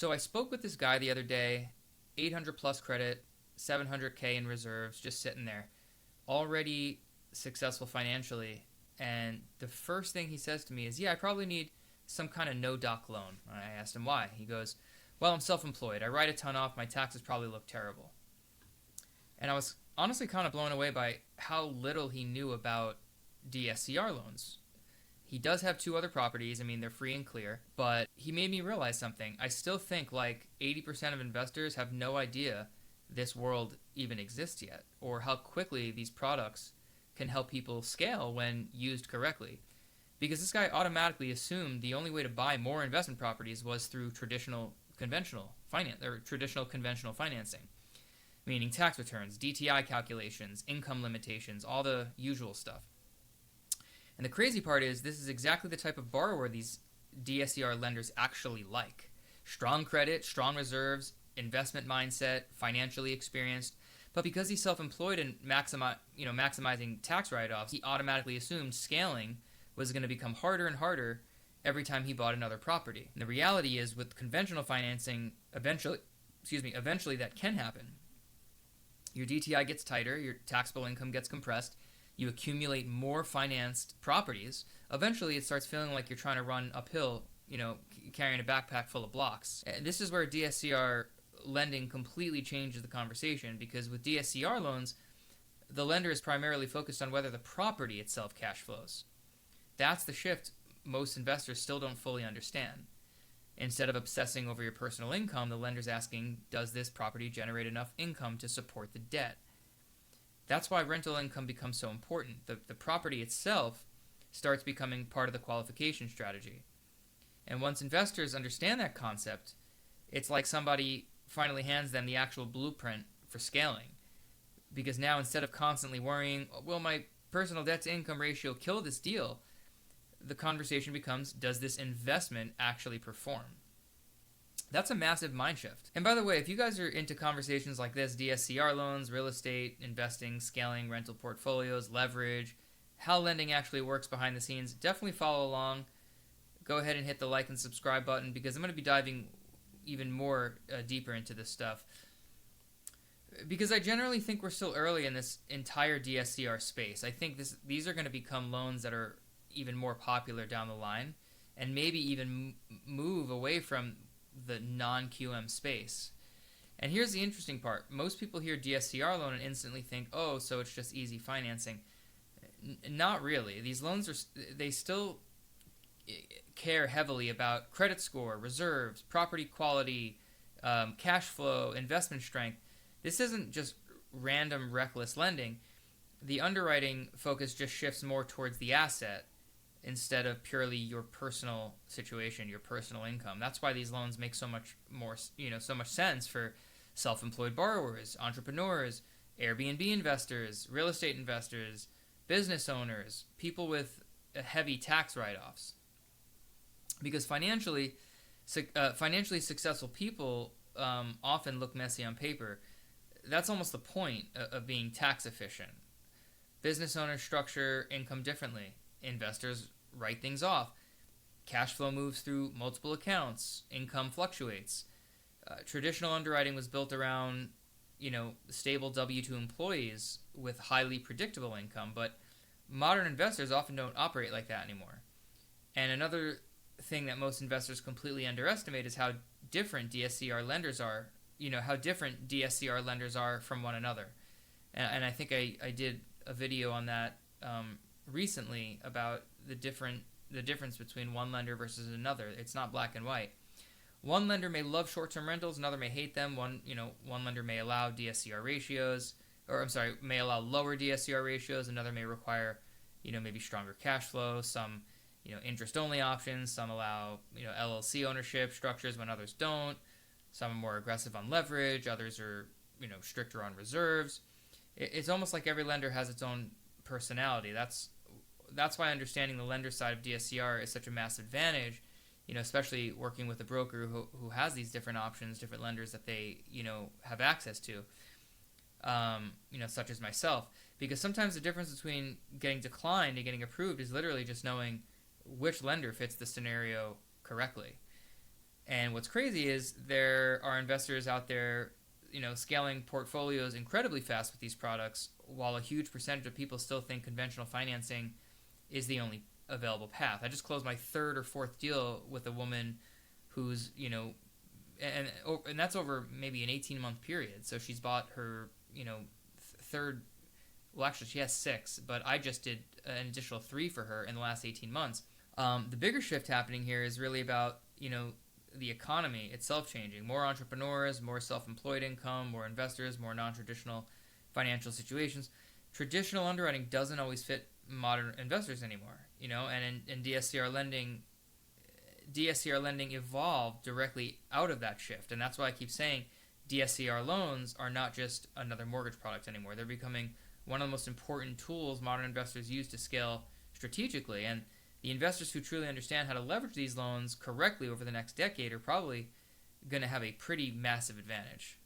So I spoke with this guy the other day, 800 plus credit, 700K in reserves, just sitting there, already successful financially. And the first thing he says to me is, "Yeah, I probably need some kind of no doc loan." And I asked him why. He goes, "Well, I'm self employed. I write a ton off. My taxes probably look terrible." And I was honestly kind of blown away by how little he knew about DSCR loans. He does have two other properties. I mean, they're free and clear, but he made me realize something. I still think like 80% of investors have no idea this world even exists yet, or how quickly these products can help people scale when used correctly. Because this guy automatically assumed the only way to buy more investment properties was through traditional conventional financing, meaning tax returns, DTI calculations, income limitations, all the usual stuff. And the crazy part is, this is exactly the type of borrower these DSCR lenders actually like. Strong credit, strong reserves, investment mindset, financially experienced. But because he's self-employed and maximizing tax write-offs, he automatically assumed scaling was going to become harder and harder every time he bought another property. And the reality is, with conventional financing, eventually that can happen. Your DTI gets tighter, your taxable income gets compressed, you accumulate more financed properties. Eventually, it starts feeling like you're trying to run uphill, carrying a backpack full of blocks. And this is where DSCR lending completely changes the conversation, because with DSCR loans, the lender is primarily focused on whether the property itself cash flows. That's the shift most investors still don't fully understand. Instead of obsessing over your personal income, the lender's asking, does this property generate enough income to support the debt? That's why rental income becomes so important. The property itself starts becoming part of the qualification strategy. And once investors understand that concept, it's like somebody finally hands them the actual blueprint for scaling. Because now, instead of constantly worrying, will my personal debt to income ratio kill this deal, the conversation becomes, does this investment actually perform? That's a massive mind shift. And by the way, if you guys are into conversations like this, DSCR loans, real estate, investing, scaling rental portfolios, leverage, how lending actually works behind the scenes, definitely follow along. Go ahead and hit the like and subscribe button, because I'm going to be diving even more deeper into this stuff. Because I generally think we're still early in this entire DSCR space. I think these are going to become loans that are even more popular down the line, and maybe even move away from the non-QM space. And here's the interesting part. Most people hear DSCR loan and instantly think, oh, so it's just easy financing. Not really. These loans they still care heavily about credit score, reserves, property quality, cash flow, investment strength. This isn't just random reckless lending. The underwriting focus just shifts more towards the asset instead of purely your personal situation, your personal income. That's why these loans make so much sense for self-employed borrowers, entrepreneurs, Airbnb investors, real estate investors, business owners, people with heavy tax write-offs. Because financially successful people often look messy on paper. That's almost the point of being tax efficient. Business owners structure income differently. Investors write things off. Cash flow moves through multiple accounts. Income fluctuates. Traditional underwriting was built around, stable W-2 employees with highly predictable income, but modern investors often don't operate like that anymore. And another thing that most investors completely underestimate is how different DSCR lenders are. How different DSCR lenders are from one another. And I think I did a video on that recently about the difference between one lender versus another. It's not black and white. One lender may love short-term rentals, another may hate them. One lender may allow DSCR ratios, may allow lower DSCR ratios. Another may require, maybe stronger cash flow. Some, interest-only options. Some allow, LLC ownership structures when others don't. Some are more aggressive on leverage. Others are, stricter on reserves. It's almost like every lender has its own personality. That's why understanding the lender side of DSCR is such a massive advantage, especially working with a broker who has these different options, different lenders that they, have access to, such as myself. Because sometimes the difference between getting declined and getting approved is literally just knowing which lender fits the scenario correctly. And what's crazy is there are investors out there, scaling portfolios incredibly fast with these products, while a huge percentage of people still think conventional financing is the only available path. I just closed my third or fourth deal with a woman who's, and that's over maybe an 18-month period. So she's bought her, third. Well, actually, she has six, but I just did an additional three for her in the last 18 months. The bigger shift happening here is really about, the economy itself changing. More entrepreneurs, more self-employed income, more investors, more non-traditional financial situations. Traditional underwriting doesn't always fit modern investors anymore, and in DSCR lending evolved directly out of that shift. And that's why I keep saying DSCR loans are not just another mortgage product anymore. They're becoming one of the most important tools modern investors use to scale strategically. And the investors who truly understand how to leverage these loans correctly over the next decade are probably going to have a pretty massive advantage.